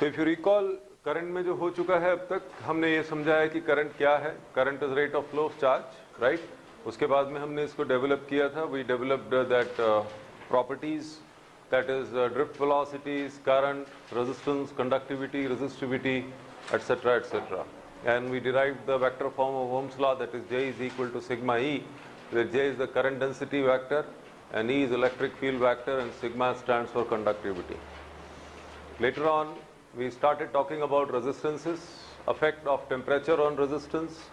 तो if you recall current में जो हो चुका है अब तक, हमने ये समझा है कि करंट क्या है. Current is rate of flow of charge, right. उसके बाद में हमने इसको डेवलप किया था. We developed that properties, that is drift velocities, current, resistance, conductivity, resistivity, etc., etc. And we derived the vector form of Ohm's law, that is J is equal to sigma E, where J is the current density vector and E is electric field vector and sigma stands for conductivity. Later on we started talking about resistances, effect of temperature on resistance.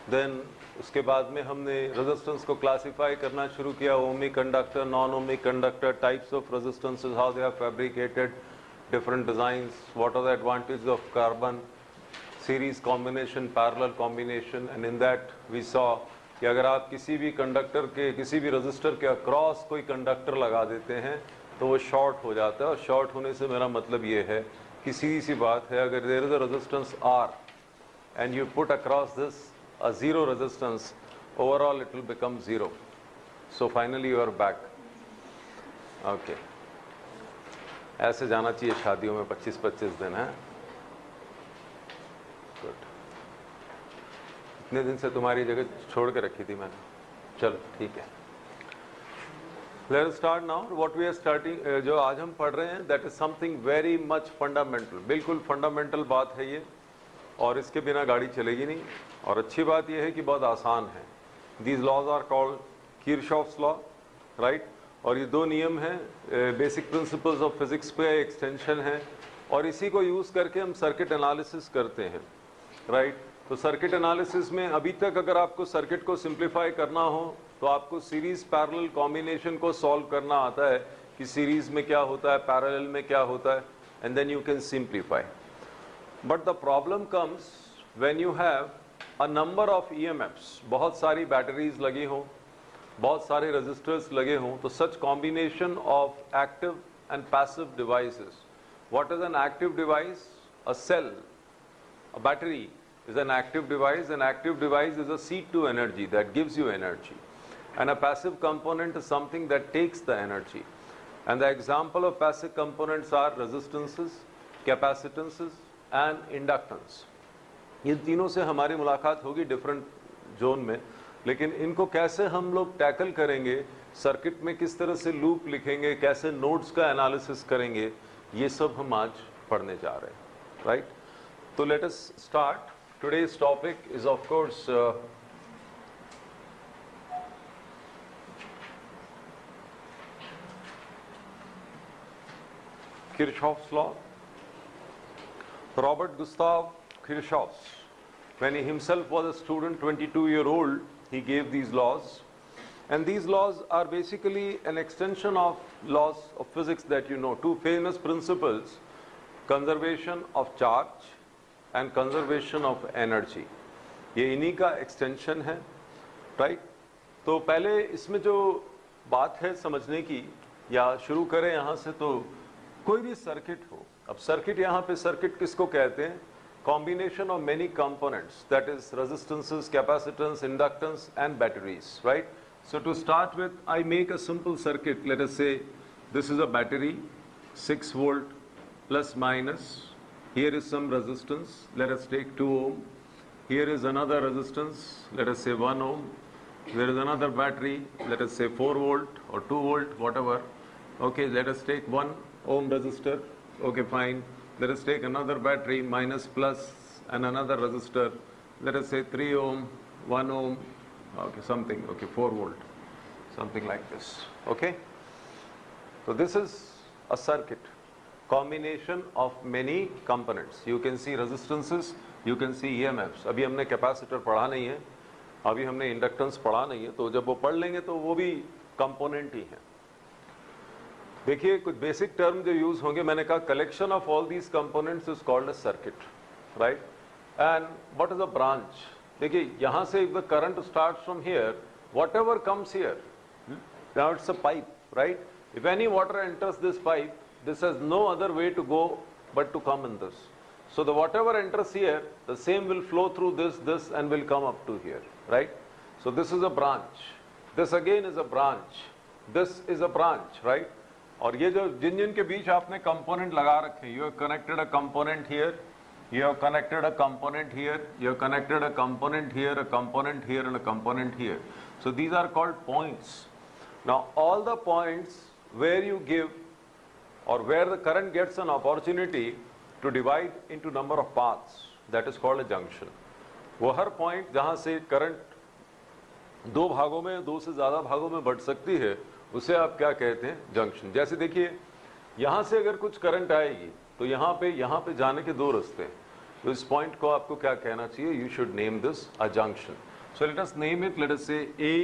Then उसके बाद में हमने resistance को classify करना शुरू किया. Ohmic conductor, non ohmic conductor, types of resistances, how they are fabricated, different designs, what are the advantage of carbon, series combination, parallel combination. And in that we saw कि अगर आप किसी भी conductor के, किसी भी रजिस्टर के across कोई कंडक्टर लगा देते हैं तो वो शॉर्ट हो जाता है. और शॉर्ट होने से मेरा मतलब ये है कि सीधी सी बात है, अगर there is a resistance R and you put across this a zero resistance, overall it will become zero. So finally you are back. Okay. ऐसे जाना चाहिए शादियों में 25-25 दिन है. गुड. इतने दिन से तुम्हारी जगह छोड़ के रखी थी मैंने. चलो ठीक है. Let us start now. What we are starting, जो आज हम पढ़ रहे हैं, that is something very much fundamental. बिल्कुल fundamental बात है ये, और इसके बिना गाड़ी चलेगी नहीं. और अच्छी बात यह है कि बहुत आसान है. These laws are called Kirchhoff's law, right. और ये दो नियम हैं, बेसिक प्रिंसिपल्स ऑफ फिजिक्स पे एक्सटेंशन है, और इसी को यूज़ करके हम सर्किट एनालिसिस करते हैं, राइट. तो सर्किट एनालिसिस में अभी तक अगर आपको सर्किट को सिंप्लीफाई करना हो तो आपको सीरीज पैरेलल कॉम्बिनेशन को सॉल्व करना आता है कि सीरीज में क्या होता है, पैरेलल में क्या होता है, and then you can simplify. But the problem comes when you have a number of EMFs, बहुत सारी बैटरीज लगी हों, बहुत सारे रजिस्टर्स लगे हों, तो such combination of active and passive devices. What is an active device? A cell, a battery is an active device. An active device is a seed to energy that gives you energy, and a passive component is something that takes the energy. And the example of passive components are resistances, capacitances and inductance. ये तीनों से हमारी मुलाकात होगी different zone में, लेकिन इनको कैसे हम लोग टैकल करेंगे, सर्किट में किस तरह से लूप लिखेंगे, कैसे नोड्स का एनालिसिस करेंगे, ये सब हम आज पढ़ने जा रहे हैं, राइट. तो let us start. Today's topic is of course Kirchhoff's law. Robert Gustav Kirchhoff, when he himself was a student, 22-year-old, he gave these laws, and these laws are basically an extension of laws of physics that you know. Two famous principles, conservation of charge and conservation of energy. ये इन्हीं का extension है, right? तो पहले इसमें जो बात है समझने की, या शुरू करें यहाँ से, तो कोई भी सर्किट हो, अब सर्किट यहाँ पे सर्किट किसको कहते हैं? Combination of many components, that is resistances, capacitance, inductance and batteries, right? So to start with, I make a simple circuit. Let us say this is a battery, 6 volt plus minus. Here is some resistance, let us take 2 ohm. Here is another resistance, let us say 1 ohm. There is another battery, let us say 4 volt or 2 volt, whatever. Okay, let us take 1 ohm resistor. Okay, fine. Let us take another battery, minus plus, and another resistor. Let us say 3 ohm, 1 ohm, okay, something, okay, 4 volt, something like this, okay? So this is a circuit, combination of many components. You can see resistances, you can see EMFs. अभी हमने capacitor पढ़ा नहीं है, अभी हमने inductance पढ़ा नहीं है, तो जब वो पढ़ लेंगे तो वो भी component ही है. देखिए कुछ बेसिक टर्म जो यूज होंगे, मैंने कहा collection of all these components is called a circuit, right. And what is a branch? देखिए यहाँ से if the current starts from here, whatever comes here, now it's a pipe, right. If any water enters this pipe, this has no other way to go but to come in this. So the whatever enters here, the same will flow through this and will come up to here, right? So this is a branch. This again is a branch. This is a branch, right? और ये जो जिन जिन के बीच आपने component लगा रखे, you have connected a component here, you have connected a component here, you have connected a component here, a component here and a component here. So these are called points. Now all the points where you give or where the current gets an opportunity to divide into number of paths, that is called a junction. वो हर point जहाँ से current दो भागों में, दो से ज़्यादा भागों में बढ़ सकती है, उसे आप क्या कहते हैं? जंक्शन. जैसे देखिए यहाँ से अगर कुछ करंट आएगी तो यहाँ पे जाने के दो रास्ते हैं, तो इस पॉइंट को आपको क्या कहना चाहिए? You should name this a junction. So let us name it, let us से A,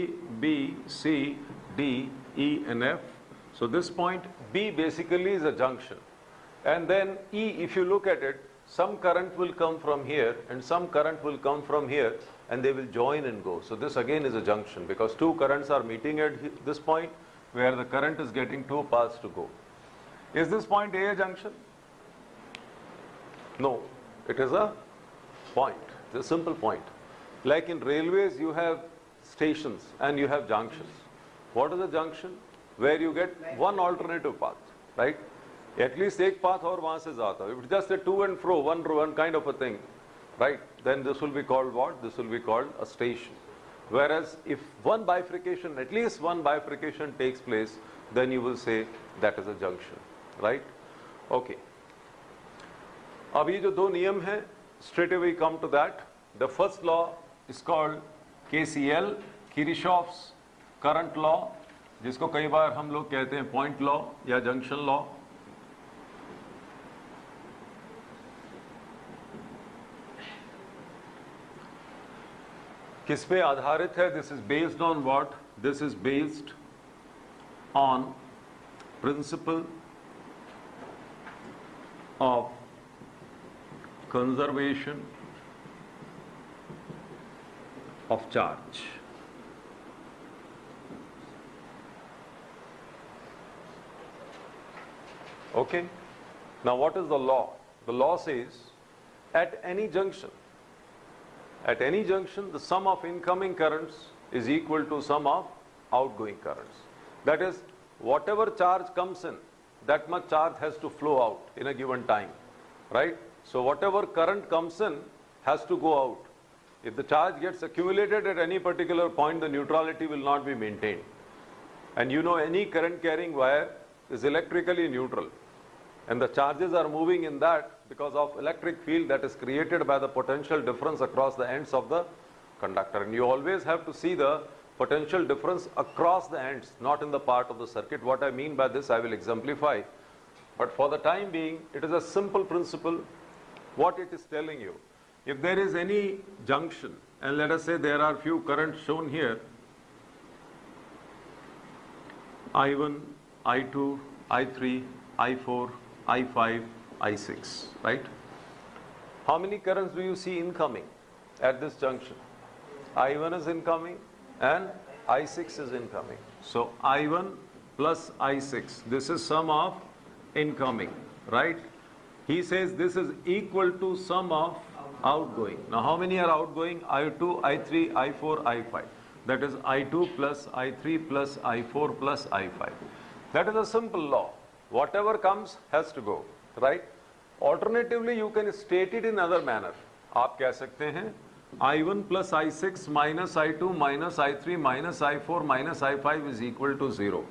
B, C, D, E and F. So this point B basically is a junction, and then E, if you look at it, some current will come from here and some current will come from here and they will join and go. So this again is a junction because two currents are meeting at this point where the current is getting two paths to go. Is this point A a junction? No, it is a point. It's a simple point. Like in railways, you have stations and you have junctions. What is a junction? Where you get one alternative path, right? At least एक path और वहाँ से जाता है. If it's just a to and fro, one kind of a thing, right? Then this will be called what? This will be called a station. Whereas if one bifurcation, at least one bifurcation takes place, then you will say that is a junction, right? Okay. अब ये जो दो नियम हैं, straight away come to that. The first law is called KCL, Kirchhoff's current law, जिसको कई बार हम लोग कहते हैं point law या junction law. किस पे आधारित है? This is based on what? This is based on principle of conservation of charge. Okay. Now what is the law? The law says at any junction, the sum of incoming currents is equal to sum of outgoing currents. That is, whatever charge comes in, that much charge has to flow out in a given time, right? So whatever current comes in has to go out. If the charge gets accumulated at any particular point, the neutrality will not be maintained. And you know, any current carrying wire is electrically neutral. And the charges are moving in that because of electric field that is created by the potential difference across the ends of the conductor. And you always have to see the potential difference across the ends, not in the part of the circuit. What I mean by this, I will exemplify. But for the time being, it is a simple principle. What it is telling you, if there is any junction, and let us say there are few currents shown here, I1, I2, I3, I4, I5, I6, right? How many currents do you see incoming at this junction? I1 is incoming and I6 is incoming. So I1 plus I6, this is sum of incoming, right? He says this is equal to sum of outgoing. Now how many are outgoing? I2, I3, I4, I5. That is I2 plus I3 plus I4 plus I5. That is a simple law. Whatever comes has to go, right? Alternatively, you can state it in other manner. आप कह सकते हैं I1 plus I6 minus I2 minus I3 minus I4 minus I5 is equal to 0.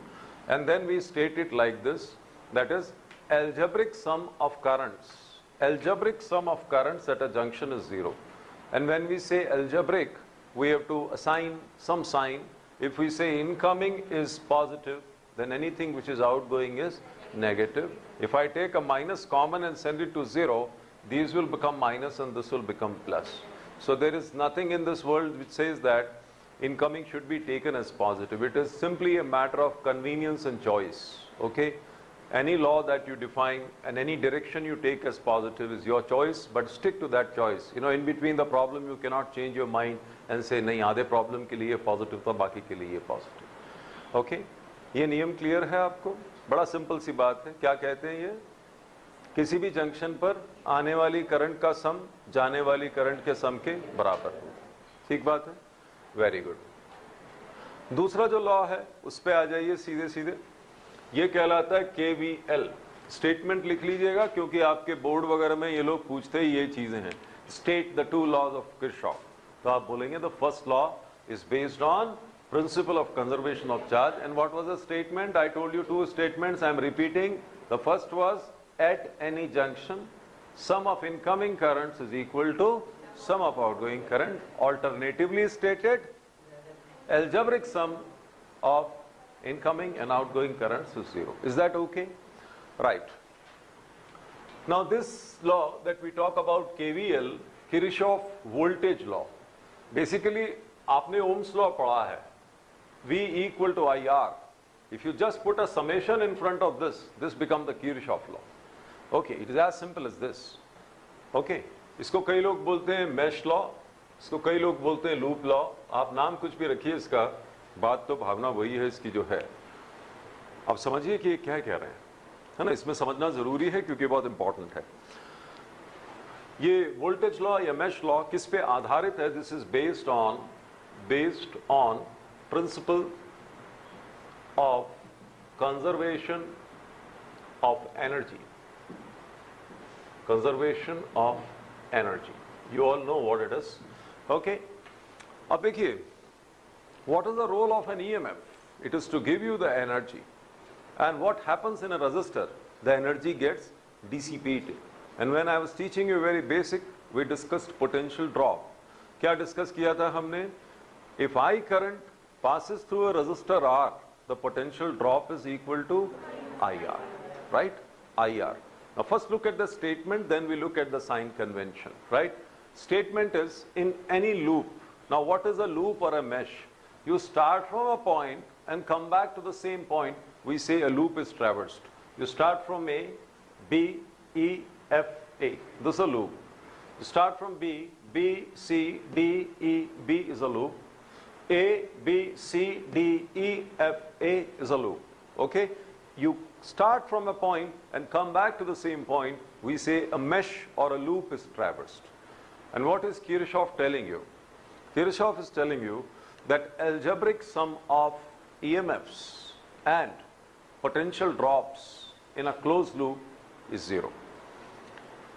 And then we state it like this, that is algebraic sum of currents. Algebraic sum of currents at a junction is 0. And when we say algebraic, we have to assign some sign. If we say incoming is positive, then anything which is outgoing is negative. If I take a minus common and send it to 0, these will become minus and this will become plus. So there is nothing in this world which says that incoming should be taken as positive. It is simply a matter of convenience and choice, okay? Any law that you define and any direction you take as positive is your choice, but stick to that choice. You know, in between the problem, you cannot change your mind and say, nahi, आधे problem के लिए positive था, बाकी के लिए positive. Okay? ये नियम clear है आपको? बड़ा सिंपल सी बात है. क्या कहते हैं ये? किसी भी जंक्शन पर आने वाली करंट का सम जाने वाली करंट के सम के बराबर हो. ठीक बात है? Very good. दूसरा जो लॉ है उस पे आ जाइए सीधे सीधे. ये कहलाता है KVL। स्टेटमेंट लिख लीजिएगा क्योंकि आपके बोर्ड वगैरह में ये लोग पूछते हैं ये चीजें हैं। State the two laws of Kirchhoff, तो आप बोलेंगे the first law is based on principle of conservation of charge. And what was the statement? I told you two statements, I am repeating. The first was, at any junction sum of incoming currents is equal to sum of outgoing current. Alternatively stated, algebraic sum of incoming and outgoing currents is 0. Is that okay? Right. Now this law that we talk about, KVL, Kirchhoff voltage law, basically आपने Ohm's law पढ़ा है, V equal to IR. If you just put a summation in front of this, this becomes the Kirchhoff law. Okay, it is as simple as this. Okay, इसको कई लोग बोलते हैं mesh law, इसको कई लोग बोलते हैं loop law. आप नाम कुछ भी रखिए इसका, बात तो भावना वही है इसकी जो है. अब समझिए कि ये क्या कह रहे हैं, है ना? इसमें समझना जरूरी है क्योंकि बहुत इंपॉर्टेंट है. ये वोल्टेज लॉ या मेश लॉ किस पे आधारित है? This is based on principle of conservation of energy. Conservation of energy. You all know what it is. Okay. अब देखिए, what is the role of an EMF? It is to give you the energy. And what happens in a resistor? The energy gets dissipated. And when I was teaching you very basic, we discussed potential drop. क्या discuss किया था हमने? If I current passes through a resistor R, the potential drop is equal to IR, right? IR. Now first look at the statement, then we look at the sign convention, right? Statement is in any loop. Now what is a loop or a mesh? You start from a point and come back to the same point. We say a loop is traversed. You start from A, B, E, F, A. This is a loop. You start from B, B, C, D, E, B is a loop. A, B, C, D, E, F, A is a loop. Okay? You start from a point and come back to the same point. We say a mesh or a loop is traversed. And what is Kirchhoff telling you? Kirchhoff is telling you that algebraic sum of EMFs and potential drops in a closed loop is 0.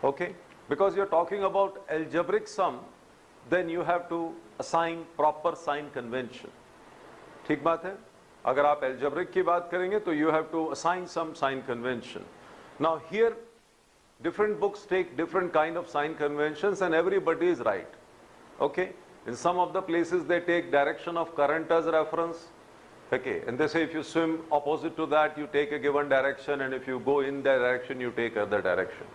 Okay? Because you're talking about algebraic sum, then you have to assign proper sign convention. ठीक बात है? अगर आप algebraic की बात करेंगे तो you have to assign some sign convention. Now here different books take different kind of sign conventions and everybody is right. Okay? In some of the places they take direction of current as reference. Okay? And they say if you swim opposite to that you take a given direction, and if you go in that direction you take other direction.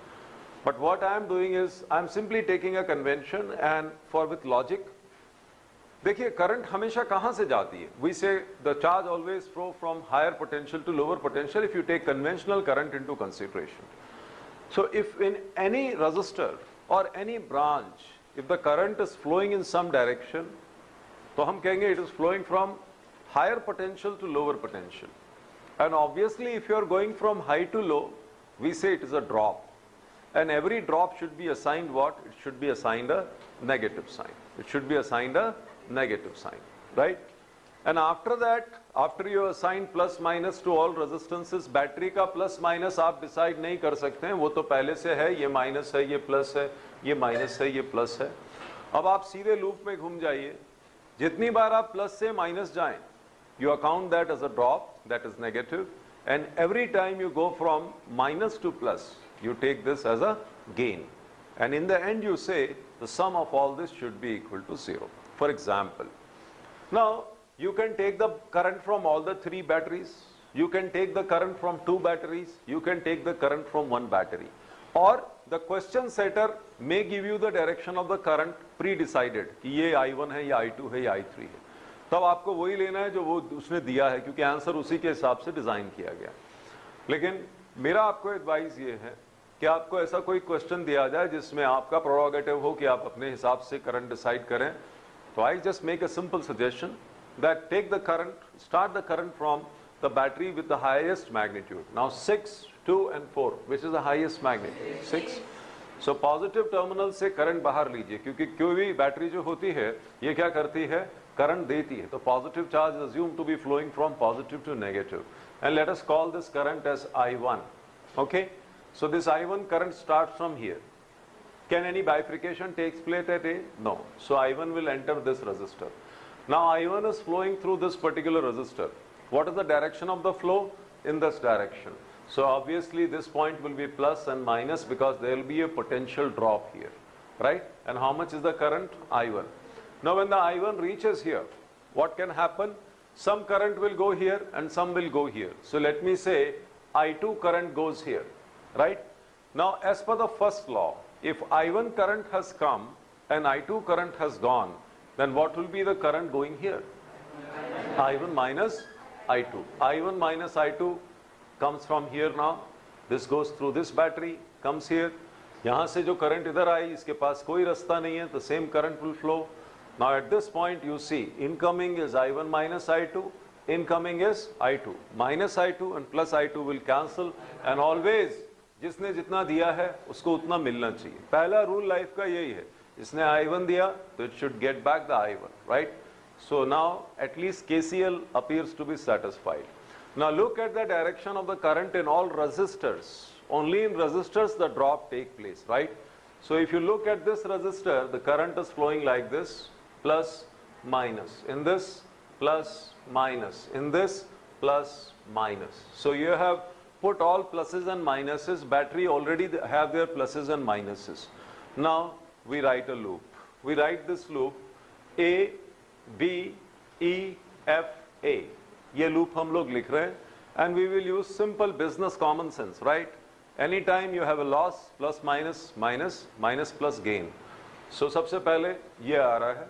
But what I am doing is I am simply taking a convention and with logic. देखिए current हमेशा कहां से जाती है? We say the charge always flow from higher potential to lower potential if you take conventional current into consideration. So if in any resistor or any branch, if the current is flowing in some direction, तो हम कहेंगे it is flowing from higher potential to lower potential. And obviously if you are going from high to low, we say it is a drop. And every drop should be assigned what? It should be assigned a negative sign. It should be assigned a negative sign, right? And after that, after you assign plus minus to all resistances, battery का plus minus आप decide नहीं कर सकते हैं, वो तो पहले से है, ये minus है, ये plus है, ये minus है, ये plus है. अब आप सीधे loop में घूम जाइए, जितनी बार आप plus से minus जाएं, you account that as a drop, that is negative, and every time you go from minus to plus, you take this as a gain. And in the end you say the sum of all this should be equal to 0. For example, now you can take the current from all the 3 batteries, you can take the current from 2 batteries, you can take the current from 1 battery. Or the question setter may give you the direction of the current pre-decided कि ये I1 है, ये I2 है, ये I3 है. तब आपको वही लेना है जो वो उसने दिया है, क्योंकि आंसर उसी के हिसाब से डिजाइन किया गया. लेकिन मेरा आपको एडवाइस ये है कि आपको ऐसा कोई क्वेश्चन दिया जाए जिसमें आपका प्रोरोगेटिव हो कि आप अपने हिसाब से करंट डिसाइड करें, तो I just make a simple suggestion that take the current, start the current from the battery with the highest magnitude. Now 6, 2 and 4, which is the highest magnitude? 6. So positive terminal से current बाहर लीजिए, क्योंकि कोई भी battery जो होती है ये क्या करती है, करंट देती है. तो positive charge is assumed to be flowing from positive to negative, and let us call this current as I1. Okay, so this I1 current starts from here. Can any bifurcation takes place at A? No. So I1 will enter this resistor. Now I1 is flowing through this particular resistor. What is the direction of the flow? In this direction. So obviously this point will be plus and minus because there will be a potential drop here, right? And how much is the current? I1. Now when the I1 reaches here, what can happen? Some current will go here and some will go here. So let me say I2 current goes here, right? Now as per the first law, if I1 current has come and I2 current has gone, then what will be the current going here? I1 minus I2. I1 minus I2 comes from here now. This goes through this battery, comes here. यहाँ से जो current इधर आई, इसके पास कोई रास्ता नहीं है, the same current will flow. Now at this point you see, incoming is I1 minus I2, incoming is I2. Minus I2 and plus I2 will cancel, and always जिसने जितना दिया है उसको उतना मिलना चाहिए. पहला रूल लाइफ का यही है. इसने I1 दिया तो it should get back the I1, right? So now at least KCL appears to be satisfied. Now look at the direction of the current in all resistors. Only in resistors the drop take place, right? So if you look at this resistor, the current is flowing like this, plus, minus. In this, plus, minus. In this, plus, minus. So you have put all pluses and minuses. Battery already have their pluses and minuses. Now we write a loop. We write this loop A, B, E, F, A. ये loop हम लोग लिख रहे हैं, and we will use simple business common sense, right? Anytime you have a loss, plus minus, minus, minus plus gain. So सबसे पहले ये आ रहा है,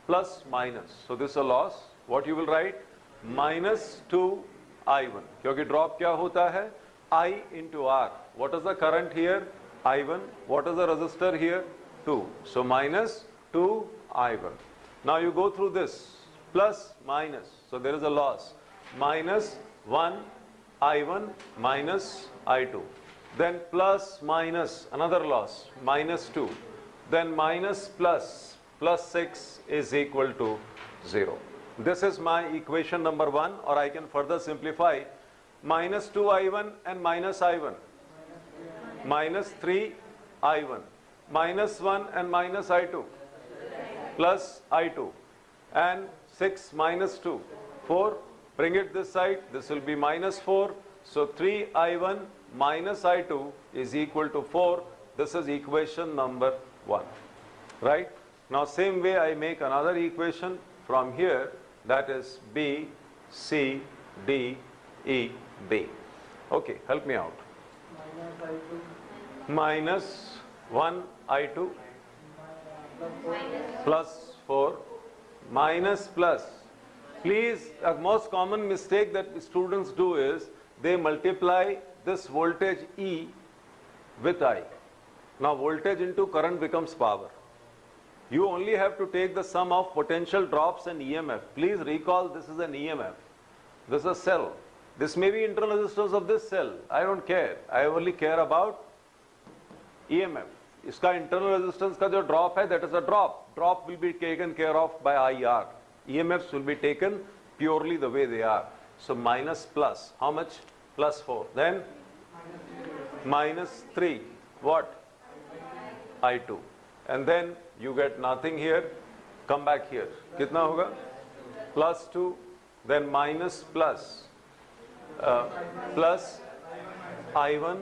plus minus. So this is a loss. What you will write? Minus 2 I1. क्योंकि drop क्या होता है? I into R. What is the current here? I1. What is the resistor here? 2. So minus 2 I1. Now you go through this, plus, minus. So there is a loss. Minus 1 I1 minus I2. Then plus, minus, another loss, minus 2. Then minus plus, plus 6 is equal to 0. This is my equation number 1, or I can further simplify. Minus 2 I1 and minus I1. Minus 3 I1. Minus 1 and minus I2. Plus I2. And 6 minus 2. 4. Bring it this side. This will be minus 4. So 3 I1 minus I2 is equal to 4. This is equation number 1. Right? Now same way I make another equation from here, that is B, C, D, E, B. Okay, help me out. Minus 1 I2 plus 4 minus plus. Please, a most common mistake that students do is they multiply this voltage E with I. Now voltage into current becomes power. You only have to take the sum of potential drops and EMF. Please recall this is an EMF. This is a cell. This may be internal resistance of this cell. I don't care. I only care about EMF. इसका internal resistance का जो drop है, that is a drop. Drop will be taken care of by IR. EMFs will be taken purely the way they are. So minus plus. How much? Plus 4. Then minus 3. What? I2. And then you get nothing here. Come back here. कितना होगा? Plus 2. Then minus plus. Plus I1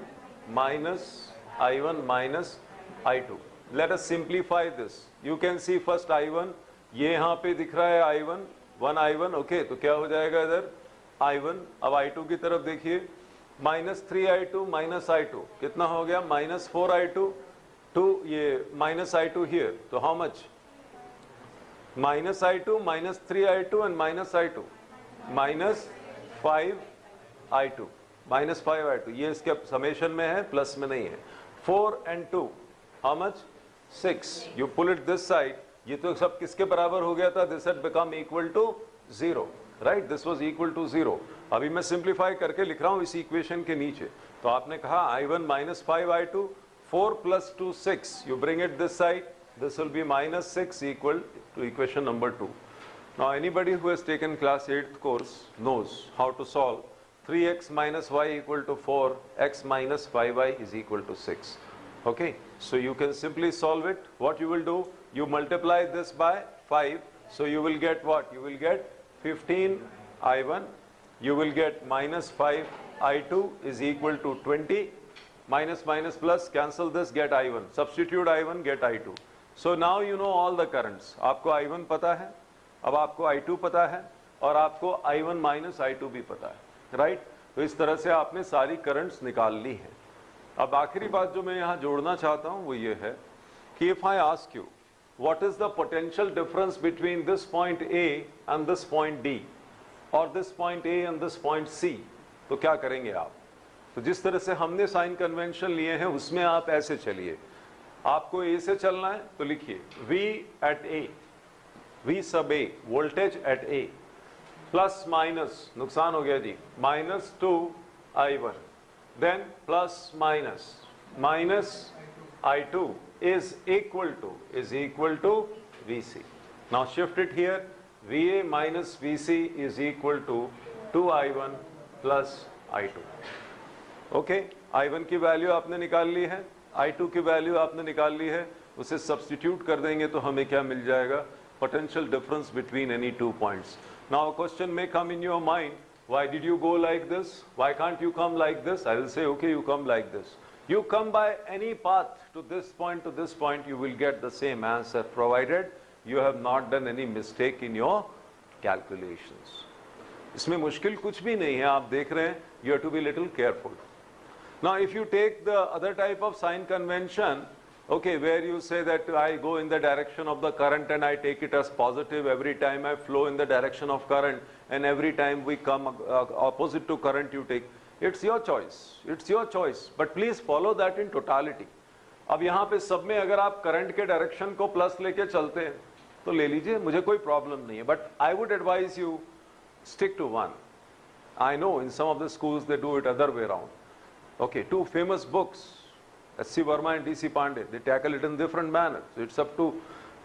minus I1 minus I2. Let us simplify this. You can see first I1. ये यहाँ पे दिख रहा है I1, 1 I1, okay, तो क्या हो जाएगा इधर? I1, अब I2 की तरफ देखिए, minus 3 I2 minus I2, कितना हो गया? minus 4 I2, 2 ये minus I2 here, तो how much? minus I2, minus 3 I2 and minus I2, minus 5 I2, minus 5 I2, ये इसके summation में है, plus में नहीं है. 4 and 2, how much? 6. You pull it this side. ये तो सब किसके बराबर हो गया था? This had become equal to 0, right? This was equal to 0. अभी मैं simplify करके लिख रहा हूँ इस equation के नीचे. तो आपने कहा I1 minus 5 I2, 4 plus 2 6. You bring it this side. This will be minus 6 equal to equation number 2. Now anybody who has taken class 8th course knows how to solve 3x minus y equal to 4, x minus 5y is equal to 6. Okay, so you can simply solve it. What you will do, you multiply this by 5, so you will get what? You will get 15i1, you will get minus 5i2 is equal to 20, minus minus plus, cancel this, get i1, substitute i1, get i2. So now you know all the currents. आपको i1 पता है, अब आपको i2 पता है, और आपको i1 minus i2 भी पता है, राइट? तो इस तरह से आपने सारी करंट्स निकाल ली है। अब आखिरी बात जो मैं यहाँ जोड़ना चाहता हूँ वो ये है कि if I ask you what is the potential difference between this point A and this point D और this point A and this point C, तो क्या करेंगे आप? तो जिस तरह से हमने साइन कन्वेंशन लिए हैं उसमें आप ऐसे चलिए। आपको ए से चलना है तो लिखिए V eight A, V sub A, voltage at A, plus minus, नुकसान हो गया जी, minus 2i1, then plus minus minus I2 is equal to VC. Now shift it here, VA minus VC is equal to 2i1 plus I2. Okay, I1 की value आपने निकाल ली है, I2 की value आपने निकाल ली है, उसे सब्स्टिट्यूट कर देंगे तो हमें क्या मिल जाएगा? Potential difference between any 2 points. Now a question may come in your mind, why did you go like this? Why can't you come like this? I will say, okay, you come like this. You come by any path to this point, you will get the same answer, provided you have not done any mistake in your calculations. इसमें मुश्किल कुछ भी नहीं है, आप देख रहे हैं, you have to be little careful. Now if you take the other type of sign convention, okay, where you say that I go in the direction of the current and I take it as positive every time I flow in the direction of current, and every time we come opposite to current you take, it's your choice, but please follow that in totality. अब यहाँ पे सब में अगर आप current के direction को plus लेके चलते हैं तो ले लीजिए, मुझे कोई प्रॉब्लम नहीं है, but I would advise you stick to one. I know in some of the schools they do it other way around. Okay, two famous books, S.C. Verma and D.C. Pandey, they tackle it in different manner. So it's up to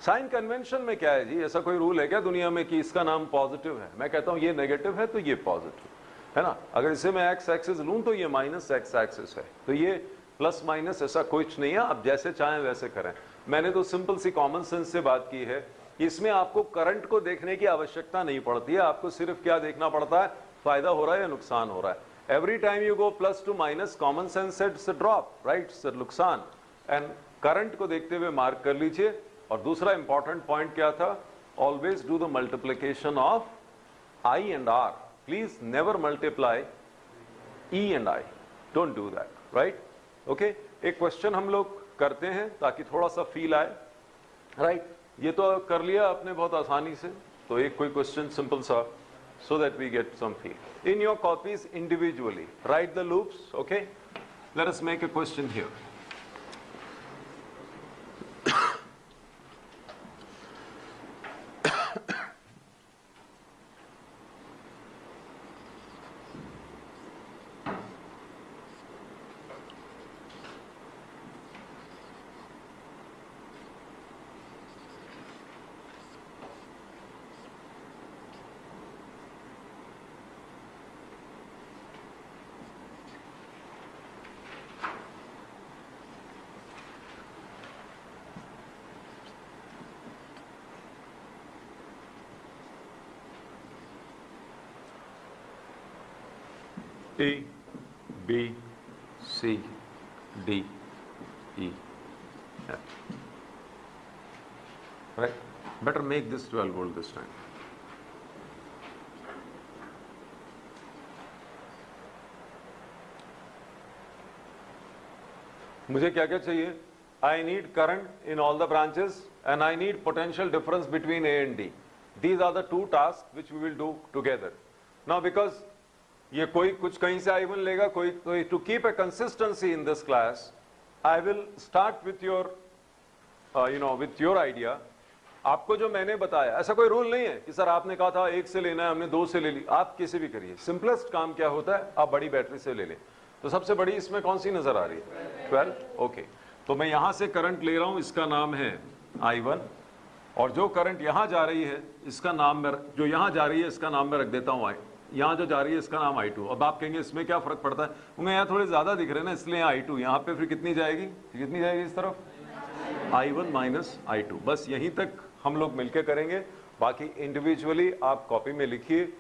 sign convention में क्या है जी, ऐसा कोई rule है क्या दुनिया में कि इसका नाम पॉजिटिव है? मैं कहता हूँ ये नेगेटिव है तो ये पॉजिटिव है ना, अगर इसे मैं एक्स एक्सिस लूँ तो ये माइनस एक्स एक्सिस है, तो ये प्लस माइनस, ऐसा कुछ नहीं है, आप जैसे चाहें वैसे करें। मैंने तो सिंपल सी कॉमन सेंस से बात की है, इसमें आपको करंट को देखने की आवश्यकता नहीं पड़ती है, आपको सिर्फ क्या देखना पड़ता है, फायदा हो रहा है या नुकसान हो रहा है। Every time you go plus two minus, common sense said it's a drop, right, it's a नुकसान, एंड करंट को देखते हुए मार्क कर लीजिए। और दूसरा इंपॉर्टेंट पॉइंट क्या था, always do the multiplication of I and R, please never multiply E and I, don't do that, right. Okay, एक क्वेश्चन हम लोग करते हैं ताकि थोड़ा सा फील आए, राइट। ये तो कर लिया आपने बहुत आसानी से, तो एक कोई क्वेश्चन सिंपल सा, so that we get some feel. In your copies individually, write the loops, okay? Let us make a question here. A, B, C, D, E, F. Right? Better make this 12 volt this time. मुझे क्या क्या चाहिए? I need current in all the branches and I need potential difference between A and D. These are the two tasks which we will do together. Now because ये कोई कुछ कहीं से I1 लेगा, कोई to keep a consistency in this class, I will start with your with your idea. आपको जो मैंने बताया, ऐसा कोई रूल नहीं है कि सर आपने कहा था एक से लेना है, हमने दो से ले ली, आप किसी भी करिए। सिंपलेस्ट काम क्या होता है, आप बड़ी बैटरी से ले लें। तो सबसे बड़ी इसमें कौन सी नजर आ रही है? 12। ओके, तो मैं यहां से करंट ले रहा हूं, इसका नाम है I1, और जो करंट यहां जा रही है इसका नाम मैं, जो यहां जा रही है इसका नाम मैं रख देता हूं यहाँ जो जा रही है इसका नाम I2। अब आप कहेंगे इसमें क्या फर्क पड़ता है, उन्हें यहाँ थोड़े ज्यादा दिख रहे हैं ना, इसलिए I2। यहाँ पे फिर कितनी जाएगी, कितनी जाएगी इस तरफ, I1 माइनस I2। बस यहीं तक हम लोग मिलकर करेंगे, बाकी इंडिविजुअली आप कॉपी में लिखिए,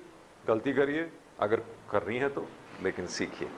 गलती करिए अगर कर रही है तो, लेकिन सीखिए।